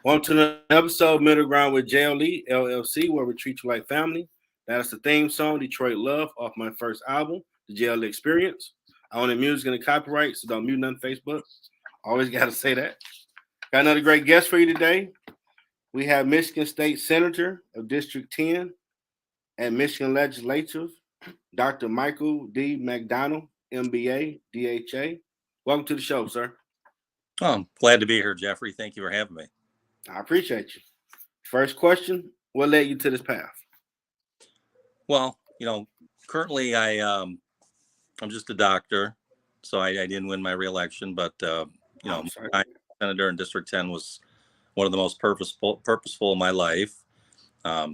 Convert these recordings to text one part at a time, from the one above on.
Welcome to the episode Middle Ground with L.L.C, where we treat you like family. That's the theme song, Detroit Love, off my first album, The JL Experience. I own the music and the copyright, so don't mute nothing Facebook. Always got to say that. Got another great guest for you today. We have Michigan State Senator of District 10 and Michigan Legislature, Dr. Michael D. MacDonald MBA DHA. Welcome to the show, sir. Oh, I'm glad to be here, Jeffrey. Thank you for having me. I appreciate you. First question, what led you to this path? Well, currently I'm just a doctor, so I didn't win my reelection, but my senator in District 10 was one of the most purposeful of my life. I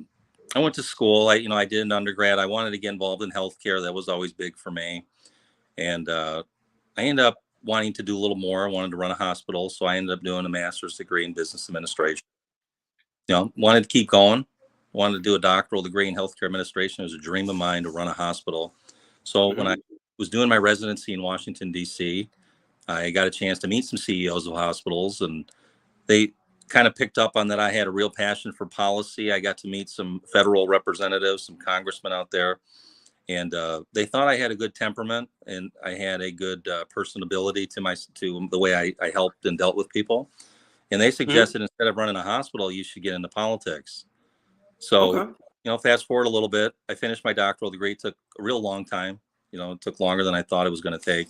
went to school. I did an undergrad. I wanted to get involved in healthcare. That was always big for me. And I ended up wanting to do a little more. I wanted to run a hospital. So I ended up doing a master's degree in business administration. Wanted to keep going. Wanted to do a doctoral degree in healthcare administration. It was a dream of mine to run a hospital. So when I was doing my residency in Washington, D.C., I got a chance to meet some CEOs of hospitals, and they kind of picked up on that I had a real passion for policy. I got to meet some federal representatives, some congressmen out there, and they thought I had a good temperament and I had a good personability to the way I helped and dealt with people. And they suggested instead of running a hospital, you should get into politics. So, fast forward a little bit, I finished my doctoral degree. It took a real long time. It took longer than I thought it was going to take.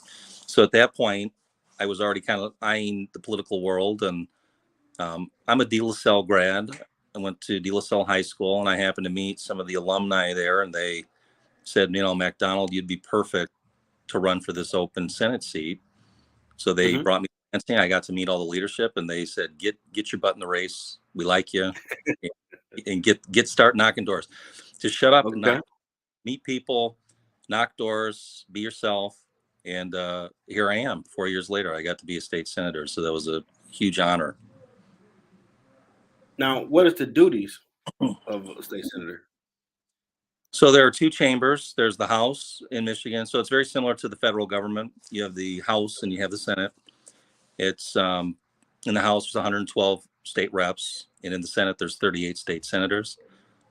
So at that point, I was already kind of eyeing the political world, and I'm a De La Salle grad. I went to De La Salle High School, and I happened to meet some of the alumni there, and they said, MacDonald, you'd be perfect to run for this open Senate seat. So they brought me to Lansing. I got to meet all the leadership, and they said, get your butt in the race. We like you, and start knocking doors. Just shut up and meet people, knock doors, be yourself. And here I am. 4 years later, I got to be a state senator. So that was a huge honor. Now, what is the duties of a state senator? So there are two chambers. There's the House in Michigan. So it's very similar to the federal government. You have the House and you have the Senate. It's in the House, there's 112 state reps. And in the Senate, there's 38 state senators.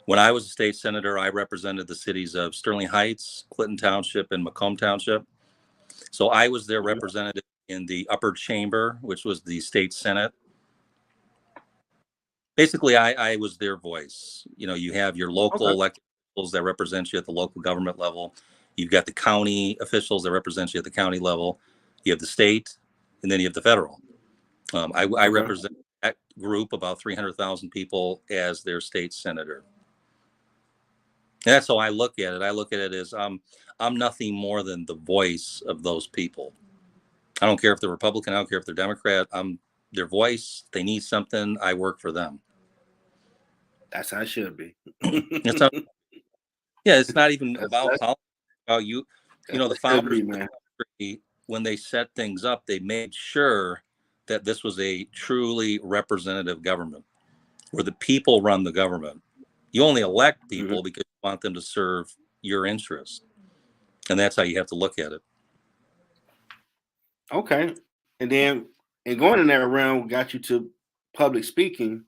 When I was a state senator, I represented the cities of Sterling Heights, Clinton Township, and Macomb Township. So I was their representative in the upper chamber, which was the state Senate. Basically, I was their voice. You have your local elected officials that represent you at the local government level. You've got the county officials that represent you at the county level. You have the state, and then you have the federal. I represent that group, about 300,000 people, as their state senator. And that's how I look at it. I look at it as I'm nothing more than the voice of those people. I don't care if they're Republican. I don't care if they're Democrat. I'm their voice. They need something. I work for them. That's how it should be. It's not even about politics. About you. The founders, when they set things up, they made sure that this was a truly representative government where the people run the government. You only elect people because you want them to serve your interests. And that's how you have to look at it. Okay. And then, going in that realm got you to public speaking.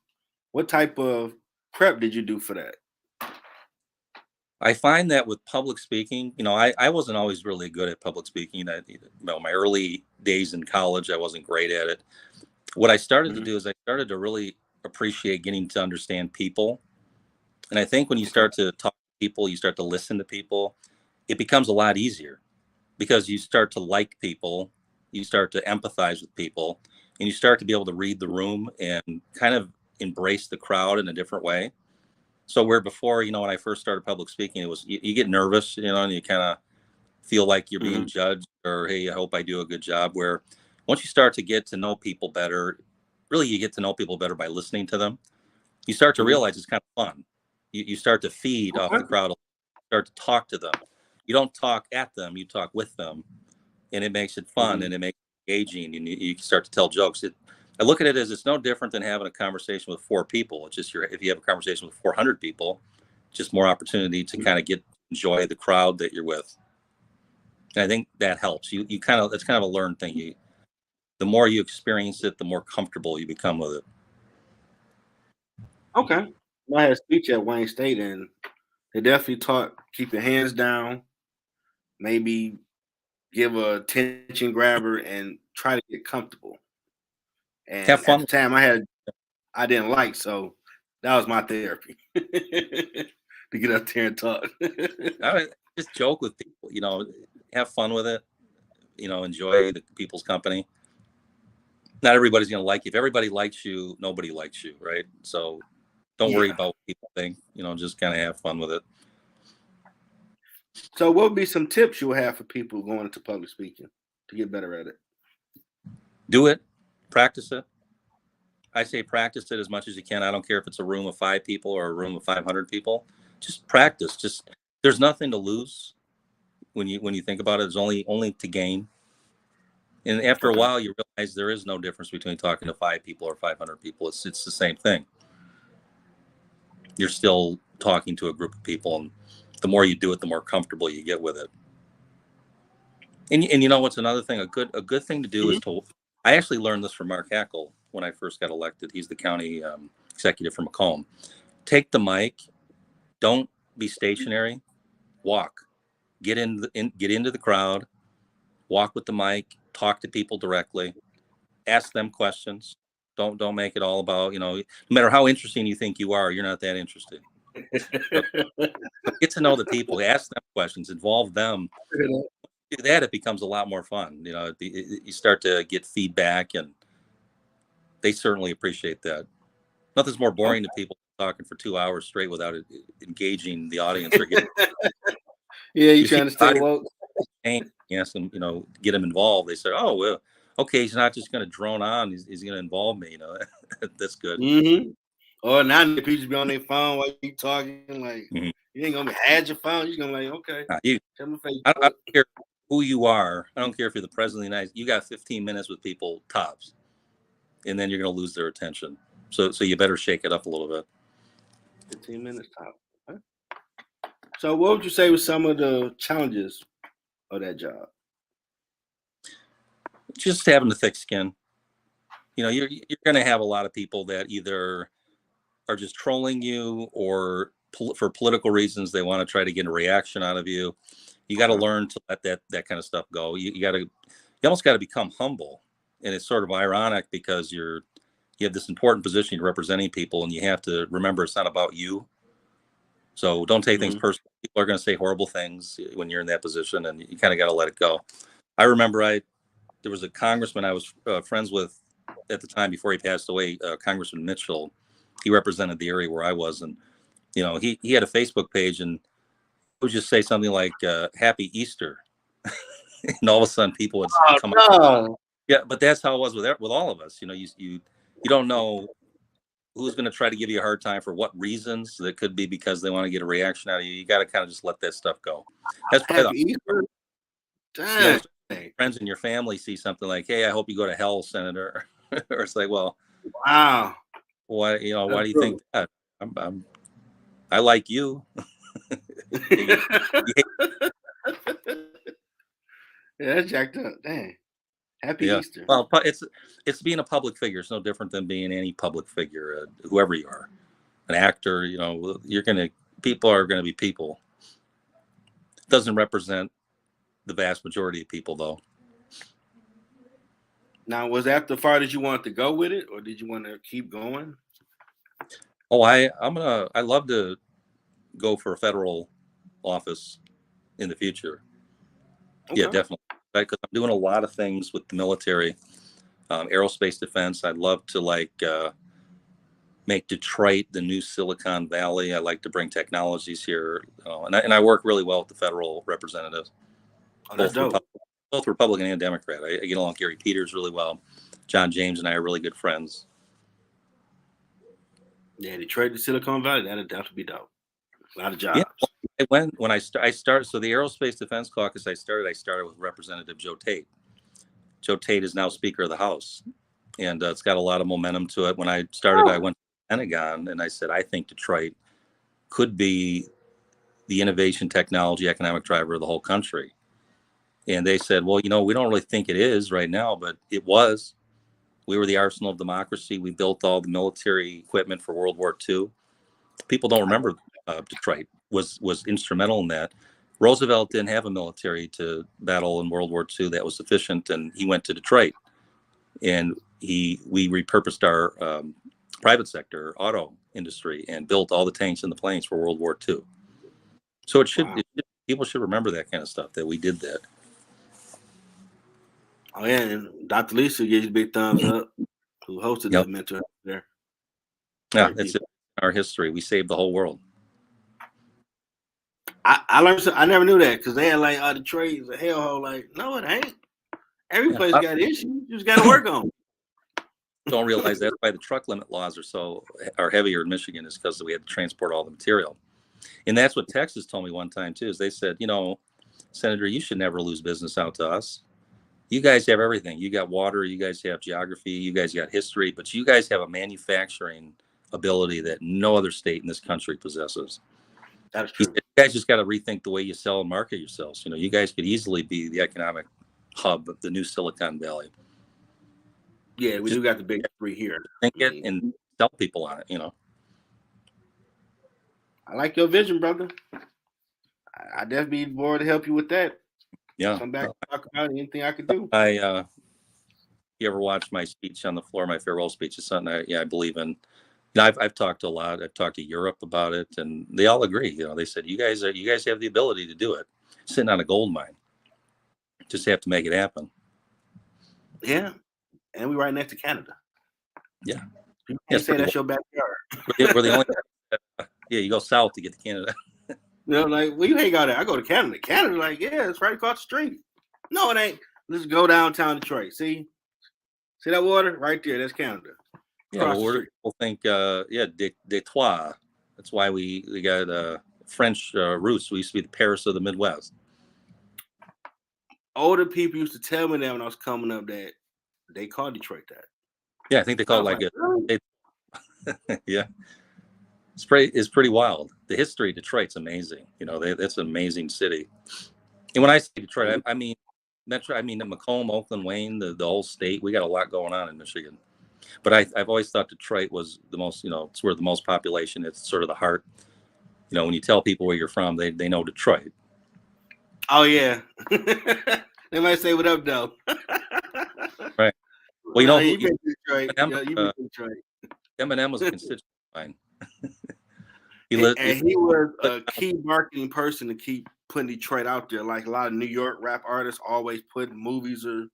What type of prep did you do for that? I find that with public speaking, I wasn't always really good at public speaking. My early days in college, I wasn't great at it. What I started to do is I started to really appreciate getting to understand people. And I think when you start to talk to people, you start to listen to people, it becomes a lot easier because you start to like people, you start to empathize with people, and you start to be able to read the room and kind of embrace the crowd in a different way. So where before, when I first started public speaking, it was you get nervous, and you kind of feel like you're being judged, or, hey, I hope I do a good job. Where once you start to get to know people better, really you get to know people better by listening to them. You start to realize it's kind of fun. You start to feed off the crowd, start to talk to them. You don't talk at them, you talk with them. And it makes it fun and it makes it engaging, and you start to tell jokes. I look at it as it's no different than having a conversation with 4 people. It's just if you have a conversation with 400 people, just more opportunity to kind of enjoy the crowd that you're with. And I think that helps. It's kind of a learned thing. The more you experience it, the more comfortable you become with it. Okay. I had a speech at Wayne State, and they definitely taught keep your hands down, maybe give a attention grabber, and try to get comfortable. Have And at the fun. time, I didn't like, so that was my therapy to get up there and talk. Just joke with people, have fun with it, enjoy the people's company. Not everybody's going to like you. If everybody likes you, nobody likes you, right? So don't worry Yeah. about what people think, just kind of have fun with it. So, what would be some tips you would have for people going into public speaking to get better at it? Do it, practice it. I say practice it as much as you can. I don't care if it's a room of 5 people or a room of 500 people. Just practice. There's nothing to lose when you think about it. There's only to gain. And after a while, you realize there is no difference between talking to 5 people or 500 people. It's the same thing. You're still talking to a group of people, and the more you do it, the more comfortable you get with it. And you know what's another thing? A good thing to do is to. I actually learned this from Mark Hackle when I first got elected. He's the county executive for Macomb. Take the mic. Don't be stationary. Walk. Get into the crowd. Walk with the mic. Talk to people directly. Ask them questions. Don't make it all about, no matter how interesting you think you are, you're not that interesting. So get to know the people. Ask them questions. Involve them. Do that, it becomes a lot more fun. You start to get feedback, and they certainly appreciate that. Nothing's more boring to people talking for 2 hours straight without engaging the audience or getting. Yeah, you trying to stay woke. You ask them, get them involved. They say, "Oh, well, okay, he's not just going to drone on. He's going to involve me." That's good. Mm-hmm. Or now the people be on their phone while you talking. Like you ain't gonna hide your phone. You're gonna okay. I don't care who you are. I don't care if you're the president of the United States. You got 15 minutes with people tops, and then you're going to lose their attention. So you better shake it up a little bit. 15 minutes top. Okay. So what would you say was some of the challenges of that job? Just having the thick skin. You're going to have a lot of people that either are just trolling you or for political reasons they want to try to get a reaction out of you. You got to learn to let that kind of stuff go. You almost got to become humble, and it's sort of ironic because you have this important position, you're representing people, and you have to remember it's not about you. So don't take things personally. People are going to say horrible things when you're in that position, and you kind of got to let it go. I remember there was a congressman I was friends with at the time before he passed away, Congressman Mitchell. He represented the area where I was, and he had a Facebook page, and would just say something like "Happy Easter," and all of a sudden people would come up. Yeah, but that's how it was with all of us. You don't know who's going to try to give you a hard time for what reasons. That could be because they want to get a reaction out of you. You got to kind of just let that stuff go. That's probably friends in your family see something like, "Hey, I hope you go to hell, Senator," or it's like, "Well, wow, why do you think that? I like you." Yeah, that's jacked up. Dang. Happy Easter. Well, it's being a public figure. It's no different than being any public figure, whoever you are, an actor. People are gonna be people. It doesn't represent the vast majority of people, though. Now, was that the farthest you wanted to go with it, or did you want to keep going? Oh, I love to go for a federal office in the future. Okay. Yeah, definitely. Because I'm doing a lot of things with the military, aerospace defense. I'd love to make Detroit the new Silicon Valley. I like to bring technologies here, and I work really well with the federal representatives, both Republican and Democrat. I get along with Gary Peters really well. John James and I are really good friends. Yeah, Detroit to Silicon Valley, that'd definitely be dope. A lot of jobs. Yeah, when I started, so the Aerospace Defense Caucus I started with Representative Joe Tate. Joe Tate is now Speaker of the House, and it's got a lot of momentum to it. When I started, I went to the Pentagon, and I said, I think Detroit could be the innovation, technology, economic driver of the whole country. And they said, well, we don't really think it is right now, but it was. We were the arsenal of democracy. We built all the military equipment for World War II. People don't remember Detroit was instrumental in that. Roosevelt didn't have a military to battle in World War II that was sufficient, and he went to Detroit, and we repurposed our private sector auto industry and built all the tanks and the planes for World War II. So people should remember that kind of stuff, that we did that. Oh yeah, and Dr. Lisa gives you big thumbs up, who hosted that mentor there. Yeah, that's our history. We saved the whole world. I learned. I never knew that, because they had like Detroit is a hellhole. Like, no, it ain't. Every place got issues. You just got to work on. Don't realize that's why the truck limit laws are heavier in Michigan, is because we had to transport all the material. And that's what Texas told me one time too, is they said, Senator, you should never lose business out to us. You guys have everything. You got water, you guys have geography, you guys got history, but you guys have a manufacturing ability that no other state in this country possesses. That's true. You guys just got to rethink the way you sell and market yourselves. You guys could easily be the economic hub of the new Silicon Valley. Yeah, we do got the big three here. Think it and sell people on it, I like your vision, brother. I definitely be more to help you with that. Yeah. Come back and talk about anything I could do. You ever watch my speech on the floor, my farewell speech? It's something I believe in. I've talked a lot. I've talked to Europe about it, and they all agree. They said, you guys have the ability to do it. Sitting on a gold mine. Just have to make it happen. Yeah. And we're right next to Canada. Yeah. You can't say that's your backyard. We're the only you go south to get to Canada. Like, well, you hang out there. I go to Canada. Canada, like, yeah, it's right across the street. No, it ain't. Let's go downtown Detroit. See that water right there? That's Canada. Yeah, people think, Detroit. That's why we got French roots. We used to be the Paris of the Midwest. Older people used to tell me that when I was coming up, that they call Detroit that. Yeah, I think they call it really? Yeah. It's pretty wild. The history of Detroit's amazing. That's an amazing city. And when I say Detroit, I mean Metro. I mean Macomb, Oakland, Wayne, the whole state. We got a lot going on in Michigan. But I've always thought Detroit was the most. It's where the most population. It's sort of the heart. When you tell people where you're from, they know Detroit. Oh yeah. They might say, "What up, though?" Right. Well, you've been to Detroit. You've been to Detroit. Eminem was a constituent of mine. He was a key marketing person to keep putting Detroit out there. Like a lot of New York rap artists always put movies, or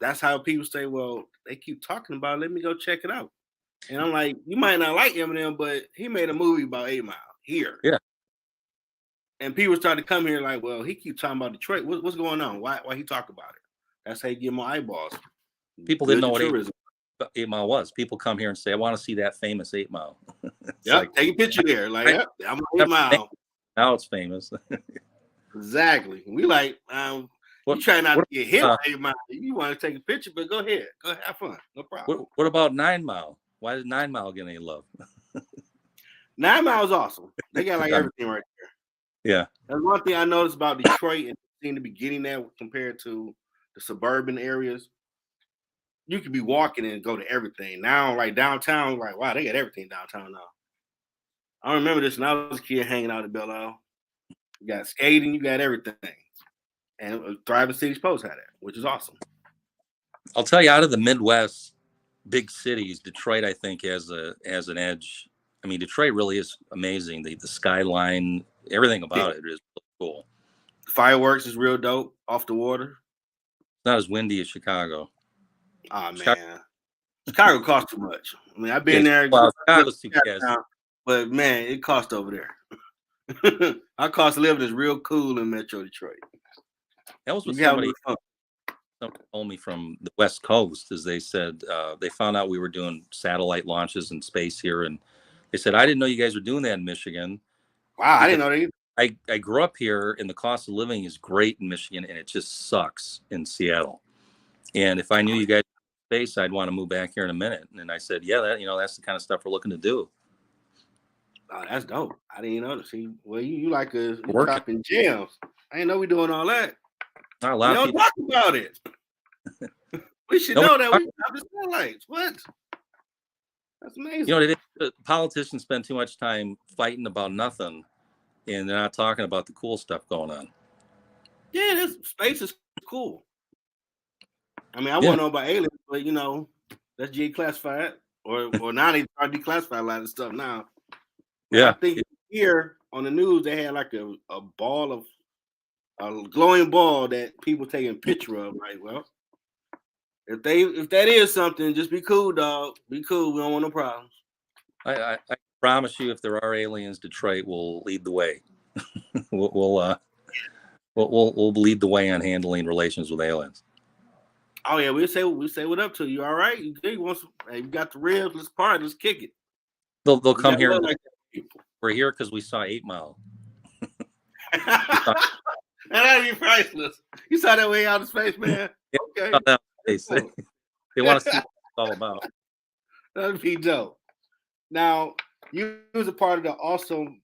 that's how people say, well, they keep talking about it. Let me go check it out. And I'm like, you might not like Eminem, but he made a movie about 8 Mile here. Yeah. And people started to come here like, well, he keeps talking about Detroit. What's going on? Why he talk about it? That's how you get more eyeballs. People didn't know what 8 Mile was. People come here and say, I want to see that famous 8 Mile. Yeah, like, take a picture there. Like, yep, I'm 8 Mile. Now it's famous. Exactly. We like, you try not to get hit with 8 Mile. You want to take a picture, but go ahead. Go have fun. No problem. What about 9 Mile? Why did 9 Mile get any love? 9 Mile is awesome. They got like everything right there. Yeah. That's one thing I noticed about Detroit, and seem to be getting that compared to the suburban areas. You could be walking and go to everything. Now, like downtown, like, wow, they got everything downtown now. I remember this when I was a kid hanging out at L.L.C. You got skating, you got everything. And Thriving Cities Post had it, which is awesome. I'll tell you, out of the Midwest big cities, Detroit, I think, has an edge. I mean, Detroit really is amazing. The skyline, everything about it is really cool. Fireworks is real dope off the water. It's not as windy as Chicago. Oh, man. Chicago costs too much. I mean, I've been there. Well, Chicago's too but, man, it costs over there. Our cost of living is real cool in Metro Detroit. That was what somebody told me from the West Coast, is they said they found out we were doing satellite launches in space here. And they said, I didn't know you guys were doing that in Michigan. Wow, I didn't know that either. I grew up here, and the cost of living is great in Michigan, and it just sucks in Seattle. And if I knew you guys were in space, I'd want to move back here in a minute. And I said, yeah, that's the kind of stuff we're looking to do. Oh, that's dope. I didn't know. See, well, you like dropping gems. I didn't know we doing all that. Not a lot of people talk about it. We should know that. We have the satellites. What? That's amazing. You know, politicians spend too much time fighting about nothing, and they're not talking about the cool stuff going on. Yeah, this space is cool. I mean, I want to know about aliens, but that's declassified, or now they try to declassify a lot of stuff now. Yeah, I think here on the news they had like a ball of a glowing ball that people taking a picture of. Like, well, if that is something, just be cool, dog. Be cool. We don't want no problems. I promise you, if there are aliens, Detroit will lead the way. we'll lead the way on handling relations with aliens. Oh yeah, we say what up to you. All right, you good? Hey, you got the ribs? Let's party. Let's kick it. They'll come here. Like we're here because we saw 8 Mile. That'd be priceless. You saw that way out of space, man. Okay. They want to see what it's all about. That'd be dope. Now, you was a part of the awesome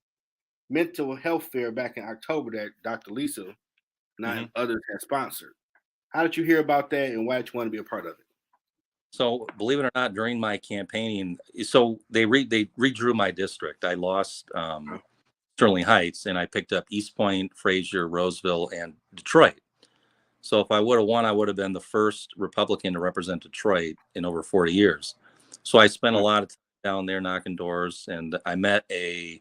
mental health fair back in October that Dr. Lisa and others had sponsored. How did you hear about that, and why did you want to be a part of it? So, believe it or not, during my campaigning, so they redrew my district. I lost Sterling Heights, and I picked up East Point, Fraser, Roseville, and Detroit. So if I would have won, I would have been the first Republican to represent Detroit in over 40 years. So I spent a lot of time down there knocking doors, and I met in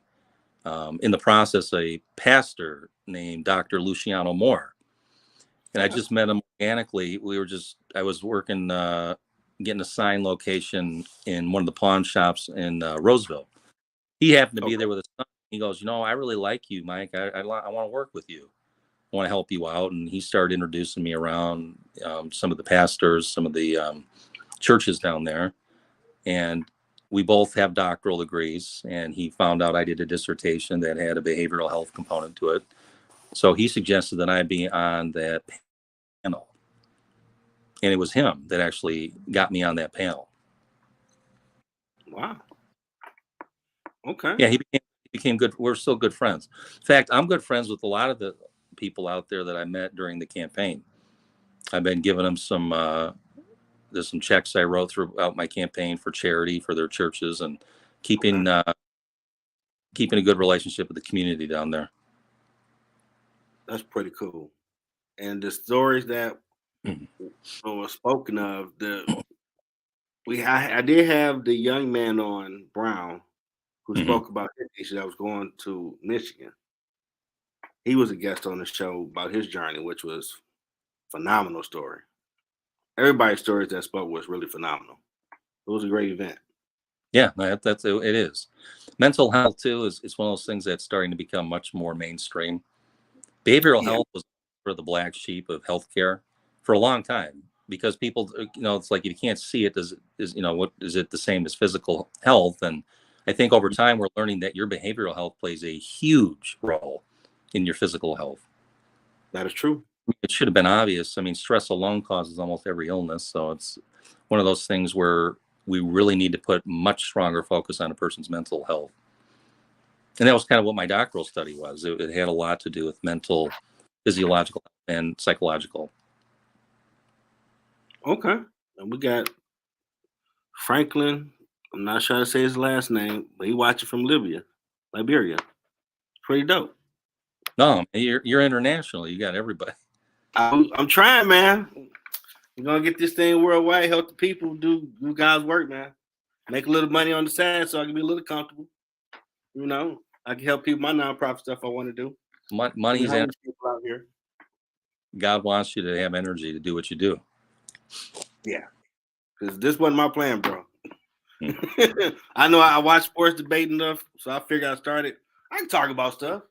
the process, a pastor named Dr. Luciano Moore. And I just met him organically. I was working, getting a sign location in one of the pawn shops in Roseville. He happened to be there with his son. He goes, I really like you, Mike. I want to work with you. I want to help you out. And he started introducing me around some of the pastors, some of the churches down there. And we both have doctoral degrees. And he found out I did a dissertation that had a behavioral health component to it. So he suggested that I be on that panel. And it was him that actually got me on that panel. Wow. Okay. Yeah, he became good. We're still good friends. In fact, I'm good friends with a lot of the people out there that I met during the campaign. I've been giving them there's some checks I wrote throughout my campaign for charity for their churches, and keeping a good relationship with the community down there. That's pretty cool. And the stories that were spoken of, I did have the young man on Brown who spoke about his issue that was going to Michigan. He was a guest on the show about his journey, which was a phenomenal story. Everybody's stories that spoke was really phenomenal. It was a great event. Yeah, it is. Mental health too is one of those things that's starting to become much more mainstream. Behavioral health was sort of the black sheep of healthcare for a long time, because people, it's like if you can't see it, what is it the same as physical health? And I think over time we're learning that your behavioral health plays a huge role in your physical health. That is true. It should have been obvious. I mean, stress alone causes almost every illness. So it's one of those things where we really need to put much stronger focus on a person's mental health. And that was kind of what my doctoral study was. It had a lot to do with mental, physiological, and psychological. Okay. And we got Franklin. I'm not sure how to say his last name, but he watching from Liberia. Pretty dope. No, you're international. You got everybody. I'm trying, man. We're gonna get this thing worldwide. Help the people do God's work, man. Make a little money on the side so I can be a little comfortable. I can help people my nonprofit stuff I want to do. Money's energy. People out here. God wants you to have energy to do what you do. Yeah, because this wasn't my plan, bro. I know I watch sports debate enough, so I figured I can talk about stuff.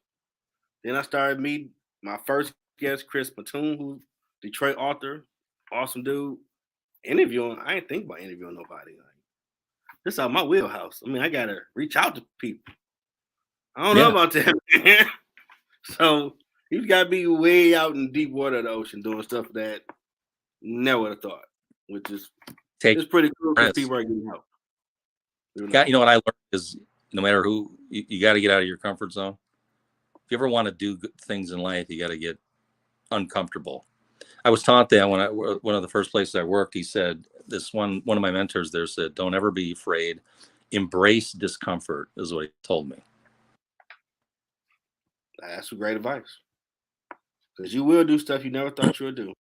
Then I started meeting my first guest, Chris Mattoon, who's Detroit author, awesome dude. I ain't think about interviewing nobody. This is out my wheelhouse. I mean, I gotta reach out to people. I don't know about that, man. So you gotta be way out in deep water of the ocean doing stuff that never would have thought, which is it's pretty cool because people are getting help. What I learned is no matter who, you got to get out of your comfort zone. If you ever want to do good things in life, you got to get uncomfortable. I was taught that when one of the first places I worked, he said this one of my mentors there said, "Don't ever be afraid. Embrace discomfort," is what he told me. That's some great advice. Because you will do stuff you never thought you would do.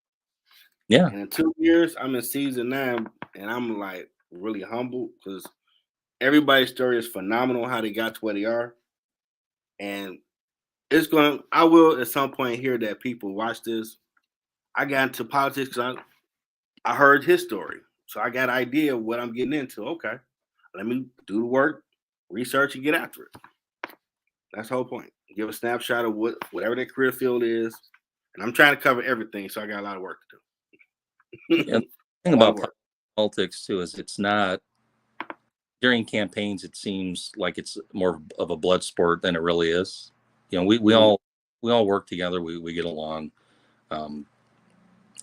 Yeah. And in 2 years, I'm in season 9, and I'm like really humbled because everybody's story is phenomenal how they got to where they are. And I will at some point hear that people watch this. I got into politics because I heard his story. So I got an idea of what I'm getting into. Okay. Let me do the work, research, and get after it. That's the whole point. Give a snapshot of whatever that career field is. And I'm trying to cover everything, so I got a lot of work to do. And the thing about politics too is it's not during campaigns. It seems like it's more of a blood sport than it really is. You know, we all work together. We get along.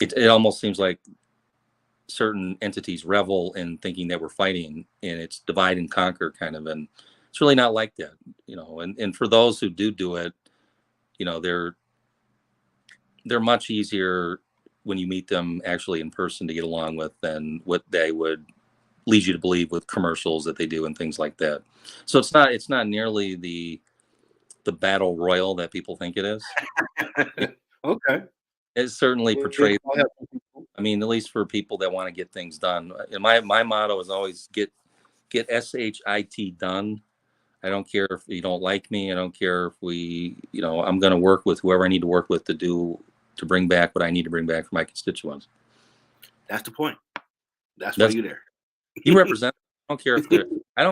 It almost seems like certain entities revel in thinking that we're fighting, and it's divide and conquer kind of, and it's really not like that, you know. And for those who do it, you know, they're much easier when you meet them actually in person to get along with than what they would lead you to believe with commercials that they do and things like that. So it's not nearly the battle royal that people think it is. Okay. It's certainly portrayed. I mean, at least for people that want to get things done. And my motto is always get SHIT done. I don't care if you don't like me. I don't care if I'm going to work with whoever I need to work with to bring back what I need to bring back for my constituents. That's the point. That's why you're there. You represent. I don't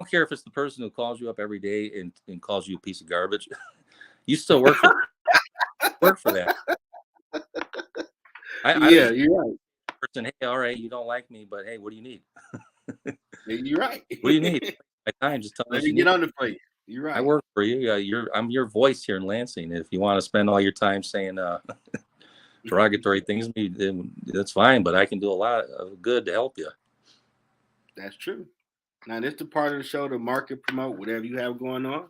care if it's the person who calls you up every day and calls you a piece of garbage. You still work for that. You're right. Person, hey, all right, you don't like me, but hey, what do you need? You're right. What do you need? My time, just tell me. Let me get on the plate. You're right. I work for you. I'm your voice here in Lansing. If you want to spend all your time saying derogatory things, that's fine. But I can do a lot of good to help you. That's true. Now, this is the part of the show to market, promote whatever you have going on.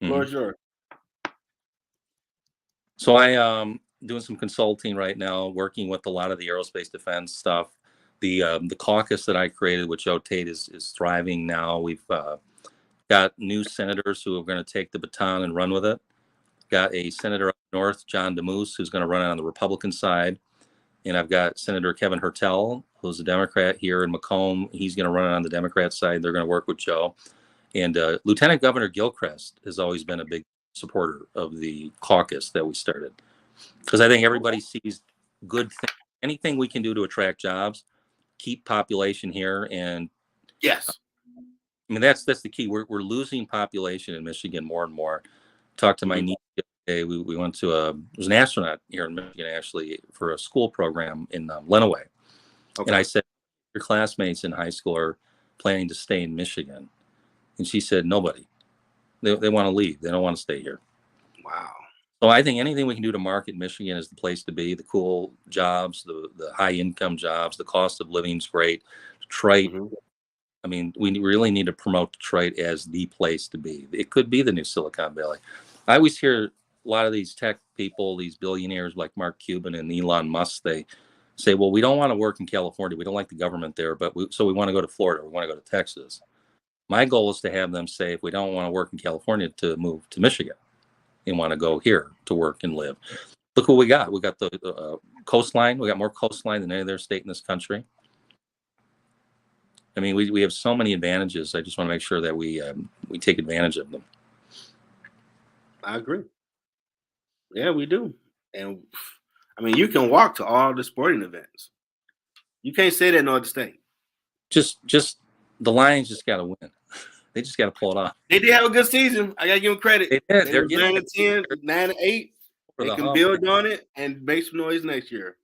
Floor's yours. So I doing some consulting right now, working with a lot of the aerospace defense stuff. The caucus that I created with Joe Tate is thriving now. We've got new senators who are going to take the baton and run with it. Got a senator up north, John DeMoose, who's going to run it on the Republican side. And I've got Senator Kevin Hertel, who's a Democrat here in Macomb. He's going to run it on the Democrat side. They're going to work with Joe. And Lieutenant Governor Gilchrist has always been a big supporter of the caucus that we started. Because I think everybody sees good things. Anything we can do to attract jobs, keep population here. And yes, I mean, that's the key. We're losing population in Michigan more and more. Talked to my niece today. We went to there was an astronaut here in Michigan actually for a school program in Lenawee. Okay. And I said, your classmates in high school are planning to stay in Michigan. And she said, nobody. They want to leave. They don't want to stay here. Wow. So I think anything we can do to market Michigan is the place to be. The cool jobs, the high income jobs, the cost of living is great. Detroit. I mean, we really need to promote Detroit as the place to be. It could be the new Silicon Valley. I always hear a lot of these tech people, these billionaires like Mark Cuban and Elon Musk, they say, well, we don't want to work in California. We don't like the government there, so we want to go to Florida. We want to go to Texas. My goal is to have them say, if we don't want to work in California, to move to Michigan and want to go here to work and live. Look what we got. We got the coastline. We got more coastline than any other state in this country. I mean, we have so many advantages. I just want to make sure that we take advantage of them. I agree. Yeah, we do. And I mean, you can walk to all the sporting events. You can't say that in other state. Just the Lions just got to win. They just got to pull it off. They did have a good season. I got to give them credit. They did. They're 9-10, 9-8. They can build on it and make some noise next year.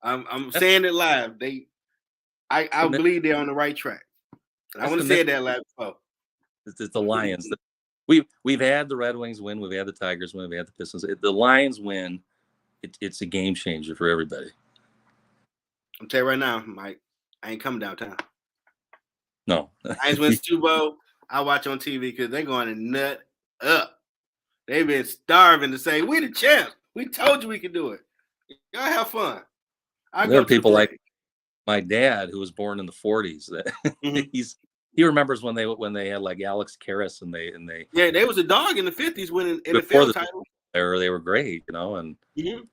I'm saying it live. I believe they're on the right track. I want to say that live before. It's the Lions. We've had the Red Wings win. We've had the Tigers win. We've had the Pistons. The Lions win. It's a game changer for everybody. I'm telling you right now, Mike, I ain't coming downtown. No. Lions win Super Bowl. I watch on TV because they're going to nut up. They've been starving to say, we the champs. We told you we could do it. Y'all have fun. I There go are to the people like parade. my dad, who was born in the 40s, that Mhm. he remembers when they had like Alex Karras and they Yeah, they was a dog in the 50s winning before NFL the title. era, they were great, you know. And Mhm.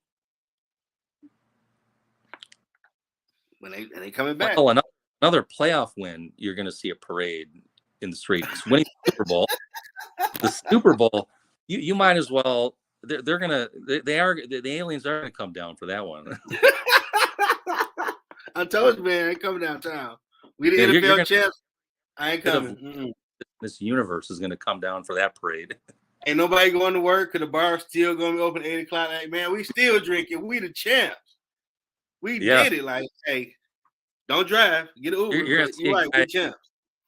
When they coming back. well, another playoff win, you're going to see a parade in the streets. Winning the Super Bowl, you might as well. They're gonna they are the aliens are gonna come down for that one. I told you, man, I ain't coming downtown. We the Yeah, you're NFL gonna champs. I ain't bit of coming. Mm-mm. this universe is gonna come down for that parade. Ain't nobody going to work because the bar's still going to be open at 8 o'clock. Like, man, we still drinking. We the champs. We Yeah, did it. Like, hey, don't drive. Get an Uber. you're gonna But see you're a right. We guy. champs.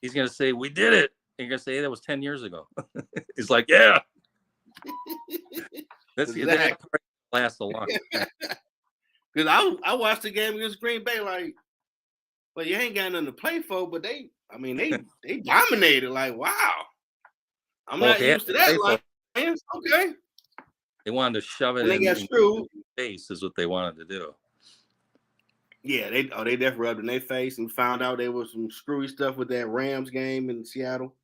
He's gonna say, "We did it." And you're gonna say, "Hey, that was 10 years ago." He's like, "Yeah, that Exactly. parade lasts a long time." Because I watched the game against Green Bay. Like, well, you ain't got nothing to play for. But they dominated. Like, wow. I'm Well, if not they had used to to play that. for, Lions. Okay. they wanted to shove it And they got in screwed. face, is what they wanted to do. Yeah, they definitely rubbed in their face and found out there was some screwy stuff with that Rams game in Seattle.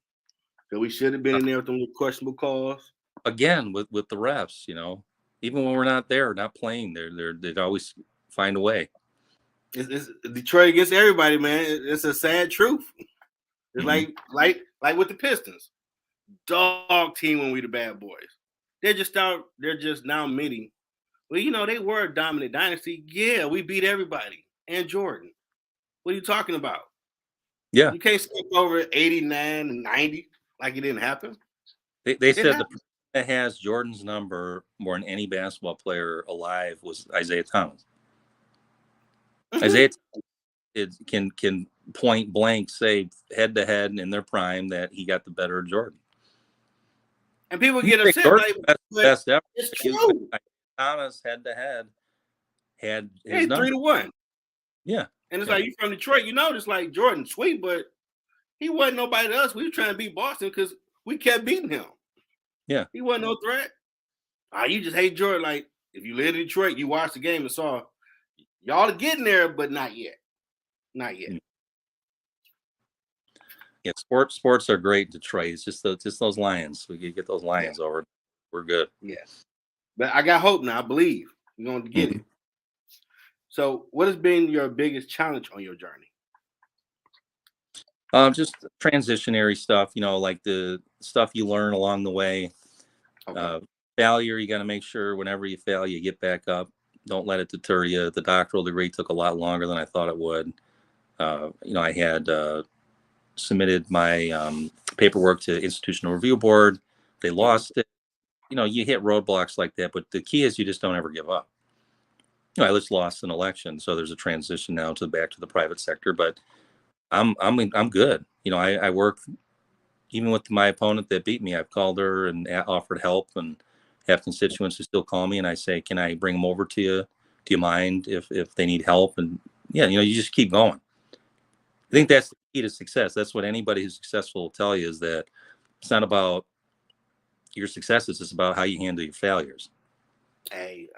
So we should have been in there with them questionable calls. Again, with the refs, you know, even when we're not there, not playing, they'd always find a way. It's Detroit against everybody, man. It's a sad truth. It's Mhm. like with the Pistons, dog team when we the bad boys. They're just now admitting, well, you know, they were a dominant dynasty. Yeah, we beat everybody and Jordan. What are you talking about? Yeah, You can't skip over 89 and 90 like it didn't happen. they It said the happened. person that has Jordan's number more than any basketball player alive was Isaiah Thomas. Mhm. Isaiah it can point blank say head to head in their prime that he got the better of Jordan. And people You get say upset, Jordan's like, but best ever. it's But true. Thomas head to head had his Hey, number. 3-1. Yeah, And it's yeah, like you from Detroit, you know, it's like Jordan sweet, but he wasn't nobody to us. We were trying to beat Boston because we kept beating him. yeah. He wasn't no threat. You just hate Jordan. Like, if you live in Detroit, you watched the game and saw y'all are getting there, but not yet. Not yet. Yeah, sports are great in Detroit. It's just those Lions. We could get those Yeah. Lions over. We're good. Yes. But I got hope now. I believe we're going to get Mhm. it. So, what has been your biggest challenge on your journey? Just transitionary stuff, you know, like the stuff you learn along the way. Okay. Failure, you got to make sure whenever you fail, you get back up. Don't let it deter you. The doctoral degree took a lot longer than I thought it would. You know, I had submitted my paperwork to Institutional Review Board. They lost it. You know, you hit roadblocks like that, but the key is you just don't ever give up. You know, I just lost an election, so there's a transition now to back to the private sector, but I'm good. You know, I work even with my opponent that beat me. I've called her and offered help, and have constituents who still call me, and I say, "Can I bring them over to you? Do you mind if they need help?" And yeah, you know, you just keep going. I think that's the key to success. That's what anybody who's successful will tell you, is that it's not about your successes; it's about how you handle your failures. Hey,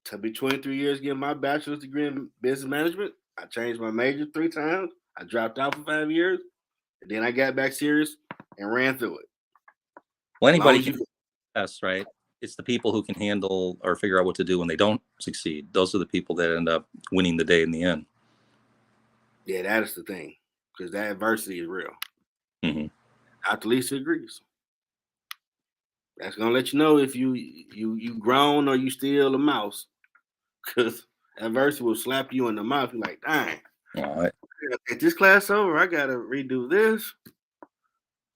to be 23 years getting my bachelor's degree in business management, I changed my major 3 times. I dropped out for 5 years, and then I got back serious and ran through it. Well, As long anybody as can you, success, right? It's the people who can handle or figure out what to do when they don't succeed. Those are the people that end up winning the day in the end. yeah, that is the thing, because that adversity is real. Mm-hmm. Dr. Lisa agrees. That's gonna let you know if you grown or you still a mouse, because adversity will slap you in the mouth. You're like, dang, All right. get this class over, I gotta redo this.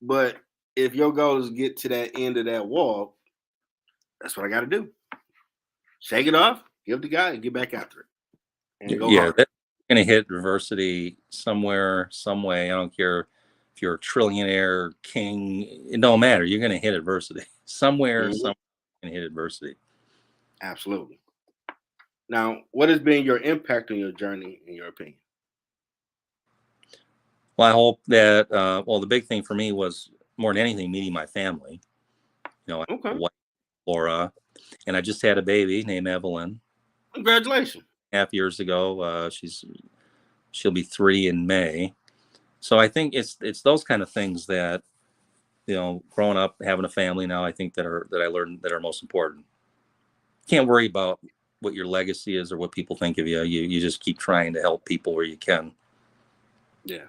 But if your goal is to get to that end of that wall, that's what I gotta do. Shake it off, give the guy, and get back after it, and go Yeah, hard. that's going to hit adversity somewhere, some way. I don't care if you're a trillionaire, king, it don't matter. You're going to hit adversity somewhere, Mhm. somewhere. You're going to hit adversity. Absolutely. Now, what has been your impact on your journey, in your opinion? Well, I hope that, well, the big thing for me was more than anything meeting my family. You know, I have Okay. a wife, Laura, and I just had a baby named Evelyn. Congratulations. 2.5 years ago. She'll be 3 in May. So I think it's those kind of things that, growing up, having a family now, I think that I learned that are most important. Can't worry about what your legacy is or what people think of you. You just keep trying to help people where you can. Yeah.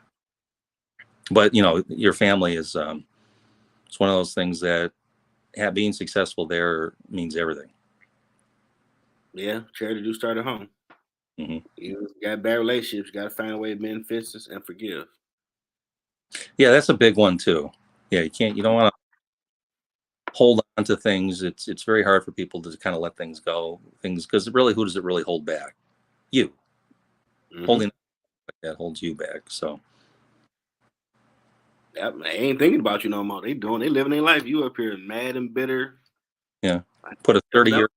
But your family is it's one of those things that being successful there means everything. Yeah, charity do start at home. Mm-hmm. You got bad relationships, you got to find a way to mend fences and forgive. Yeah, that's a big one too. Yeah, you don't want to hold on to things. It's very hard for people to kind of let things go. Because really, who does it really hold back? You. Mm-hmm. Holding like that holds you back. So. They ain't thinking about you no more. They living their life. You up here mad and bitter. Yeah. Put a 30-year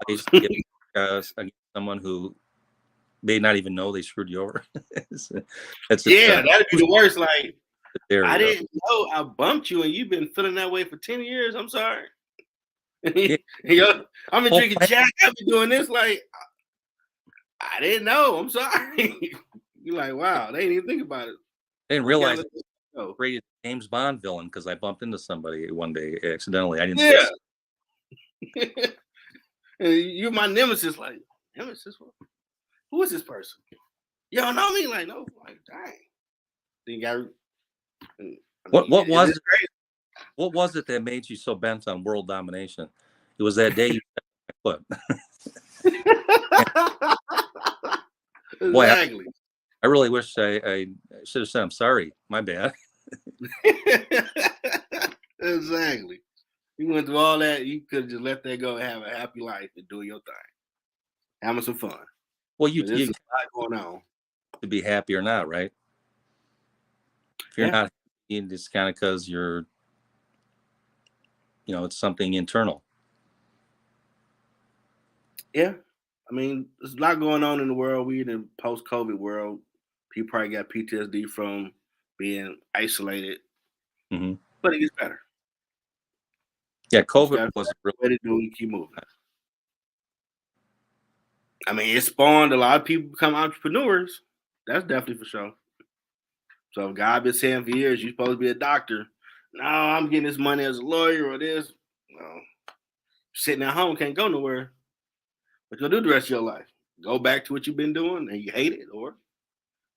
place against someone who may not even know they screwed you over. That'd be the worst. Like, I didn't know I bumped you and you've been feeling that way for 10 years. I'm sorry. Yeah. I've been drinking Jack. I've been doing this. Like, I didn't know. I'm sorry. You're like, wow, they didn't even think about it. They didn't realize I created James Bond villain because I bumped into somebody one day accidentally. I didn't say you're my nemesis. Like, nemesis? Who is this person? You don't know me? Like, no. Like, dang. Then you got. What was it? What was it that made you so bent on world domination? It was that day you set my foot. Exactly. Boy, I really wish I should have said, I'm sorry. My bad. Exactly. You went through all that. You could have just let that go and have a happy life and do your thing. Having some fun. Well, you a lot going on. To be happy or not, right? If you're not happy, it's kind of because you're, it's something internal. Yeah. I mean, there's a lot going on in the world. We in a post-COVID world. People probably got PTSD from being isolated. Mm-hmm. But it gets better. Yeah, COVID was really way to do it. Keep moving. I mean, it spawned a lot of people become entrepreneurs. That's definitely for sure. So if God been saying for years, you're supposed to be a doctor. No, I'm getting this money as a lawyer or this. Well, sitting at home can't go nowhere. What you'll do the rest of your life? Go back to what you've been doing and you hate it, or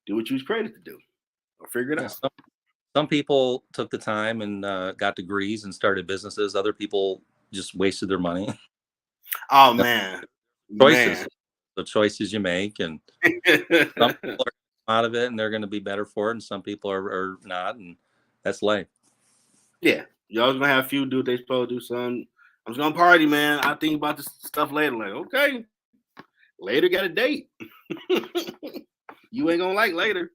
do what you was created to do, or figure it out. Some people took the time and got degrees and started businesses. Other people just wasted their money. Oh man, choices. The choices you make, and some people are out of it and they're going to be better for it, and some people are not, and that's life. Yeah, you always gonna have a few do what they supposed to do. Son, I'm just gonna party, man. I think about this stuff later. Like, okay, later got a date. You ain't gonna like later.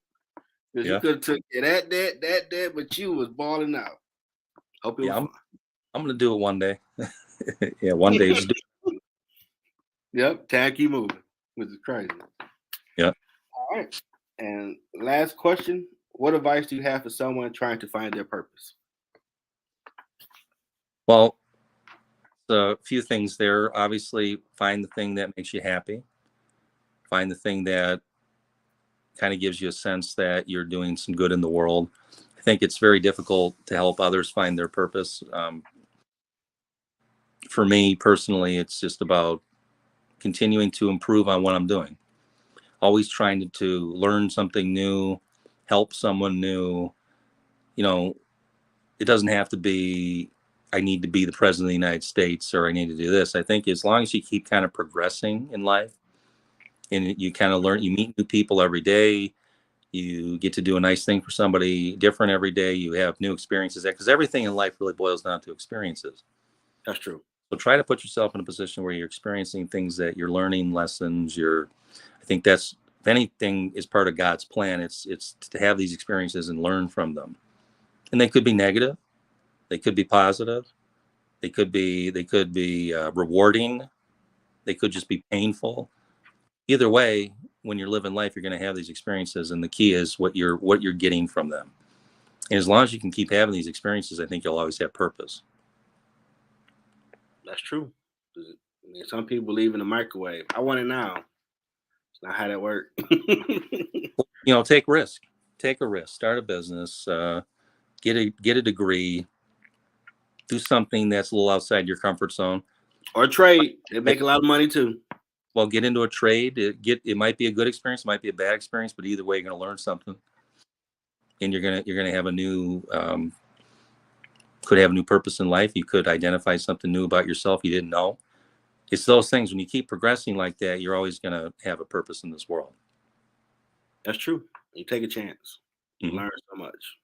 Because you could have took that, but you was balling out. Hope it was fun. I'm gonna do it one day. Yeah, one day. Just do it. Yep, tag keep moving, which is crazy. Yeah. All right. And last question: what advice do you have for someone trying to find their purpose? Well, a few things there. Obviously, find the thing that makes you happy. Find the thing that kind of gives you a sense that you're doing some good in the world. I think it's very difficult to help others find their purpose. For me personally, it's just about continuing to improve on what I'm doing. Always trying to learn something new, help someone new. It doesn't have to be, I need to be the president of the United States or I need to do this. I think as long as you keep kind of progressing in life and you kind of learn, you meet new people every day, you get to do a nice thing for somebody different every day, you have new experiences, because everything in life really boils down to experiences. That's true. So try to put yourself in a position where you're experiencing things that you're learning, lessons. I think that's, if anything is part of God's plan, it's to have these experiences and learn from them. And they could be negative, they could be positive, they could be rewarding, they could just be painful. Either way, when you're living life, you're going to have these experiences, and the key is what you're getting from them. And as long as you can keep having these experiences, I think you'll always have purpose. That's true. I mean, some people believe in the microwave. I want it now. Not how that work. Take a risk, start a business, get a degree, do something that's a little outside your comfort zone, or trade. They make a lot of money too. Well, get into a trade. It might be a good experience, it might be a bad experience, but either way, you're going to learn something, and you're gonna have a new could have a new purpose in life. You could identify something new about yourself you didn't know. It's those things. When you keep progressing like that, you're always going to have a purpose in this world. That's true. You take a chance. You learn so much.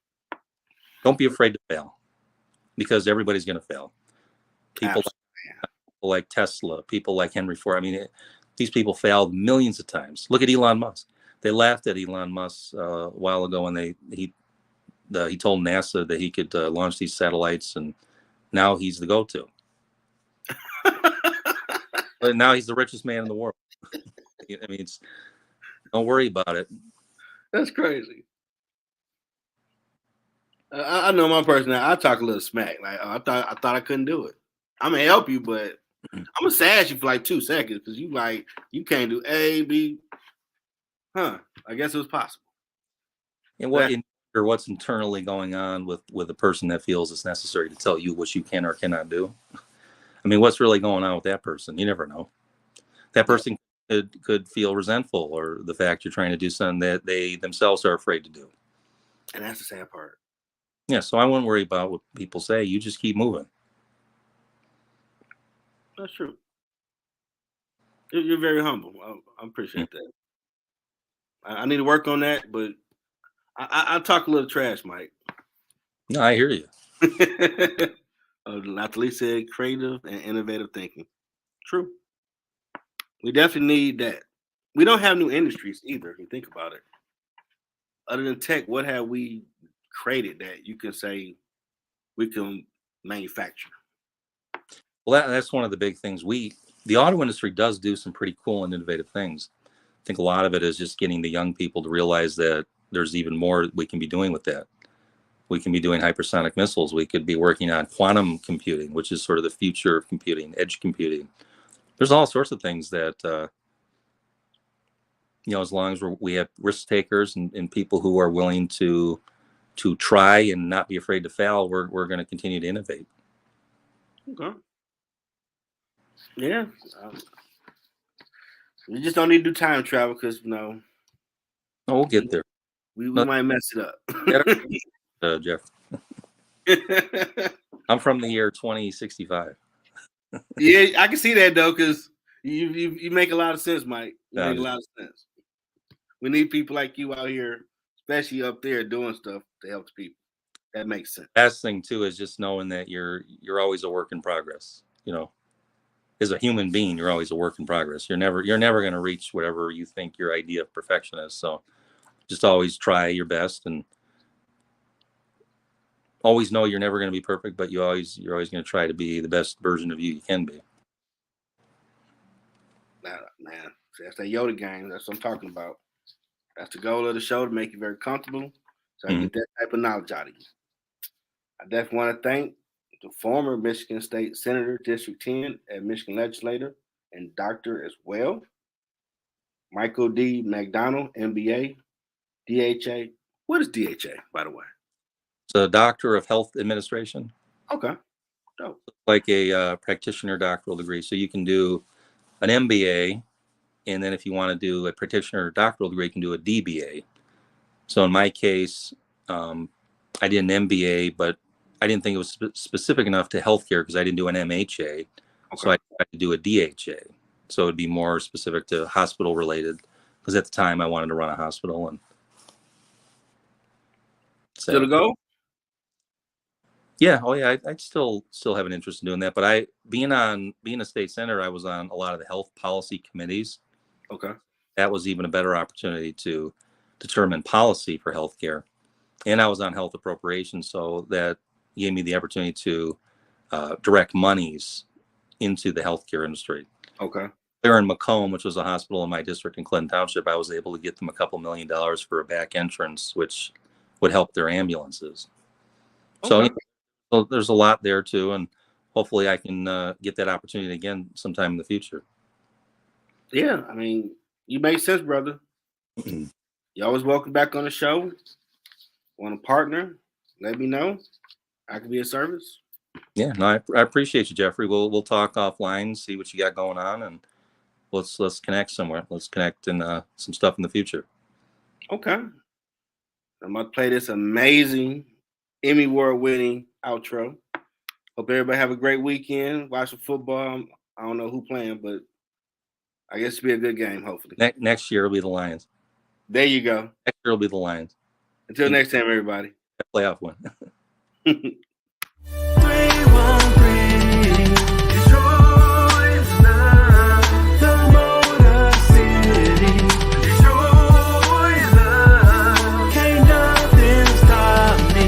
Don't be afraid to fail, because everybody's going to fail. People like Tesla, people like Henry Ford. I mean, these people failed millions of times. Look at Elon Musk. They laughed at Elon Musk a while ago when he told NASA that he could launch these satellites, and now he's the go-to. But now he's the richest man in the world. I mean, don't worry about it. That's crazy. I know my personality. I talk a little smack. Like, I thought I couldn't do it. I'm gonna help you, but I'm gonna sass you for like 2 seconds because you can't do A, B. I guess it was possible. And what's internally going on with a person that feels it's necessary to tell you what you can or cannot do? I mean, what's really going on with that person? You never know. That person could feel resentful, or the fact you're trying to do something that they themselves are afraid to do. And that's the sad part. Yeah, so I wouldn't worry about what people say. You just keep moving. That's true. You're very humble. I appreciate that. I need to work on that, but I talk a little trash, Mike. No, I hear you. Not the least said, creative and innovative thinking. True. We definitely need that. We don't have new industries either, if you think about it. Other than tech, what have we created that you can say we can manufacture? Well, that's one of the big things. The auto industry does do some pretty cool and innovative things. I think a lot of it is just getting the young people to realize that there's even more we can be doing with that. We can be doing hypersonic missiles. We could be working on quantum computing, which is sort of the future of computing, edge computing. There's all sorts of things that, as long as we have risk takers and people who are willing to try and not be afraid to fail, we're going to continue to innovate. Okay. Yeah. We just don't need to do time travel because, Oh, we'll get there. We might mess it up. Jeff. I'm from the year 2065. Yeah, I can see that though, because you make a lot of sense, Mike. You make a lot of sense. We need people like you out here, especially up there, doing stuff to help people. That makes sense. Best thing too is just knowing that you're always a work in progress. As a human being, you're always a work in progress. You're never going to reach whatever you think your idea of perfection is. So just always try your best, and always know you're never going to be perfect, but you're always going to try to be the best version of you can be. Man, that's that Yoda game. That's what I'm talking about. That's the goal of the show, to make you very comfortable, so I get that type of knowledge out of you. I definitely want to thank the former Michigan State Senator, District 10 at Michigan Legislature, and doctor as well, Michael D. MacDonald MBA DHA. What is DHA, by the way? It's a Doctor of Health Administration. Okay. Dope. Like a practitioner doctoral degree. So you can do an MBA, and then if you want to do a practitioner doctoral degree, you can do a DBA. So in my case, I did an MBA, but I didn't think it was specific enough to healthcare because I didn't do an MHA. Okay. So I had to do a DHA. So it'd be more specific to hospital related, because at the time I wanted to run a hospital. And so, still to go? Yeah. Oh yeah. I still have an interest in doing that. But being a state senator, I was on a lot of the health policy committees. Okay. That was even a better opportunity to determine policy for healthcare. And I was on health appropriations, so that gave me the opportunity to direct monies into the healthcare industry. Okay. There in Macomb, which was a hospital in my district in Clinton Township, I was able to get them a couple $1 million for a back entrance, which would help their ambulances. Okay. So there's a lot there too, and hopefully I can get that opportunity again sometime in the future. Yeah, I mean, You make sense, brother. You always welcome back on the show. Want to partner? Let me know. I can be of service. Yeah, no, I appreciate you, Jeffrey. We'll talk offline, see what you got going on, and let's connect somewhere. Let's connect in some stuff in the future. Okay. I'm gonna play this amazing Emmy Award-winning outro. Hope everybody have a great weekend. Watch some football. I don't know who playing, but I guess it'll be a good game, hopefully. Next year will be the Lions. There you go. Next year will be the Lions. Until next time, everybody. Playoff win. 313 Detroit's love, the Motor City. Detroit's love, can't nothing stop me.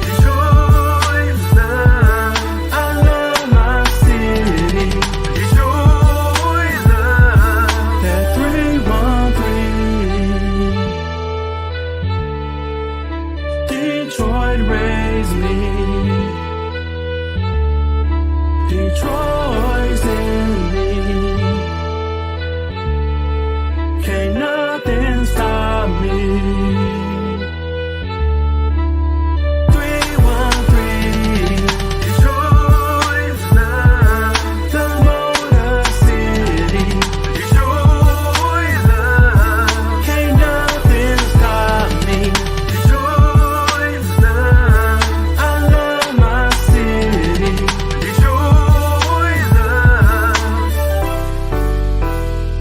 Detroit's love, I love my city. Detroit's love, that 313. Detroit raised me. Detroit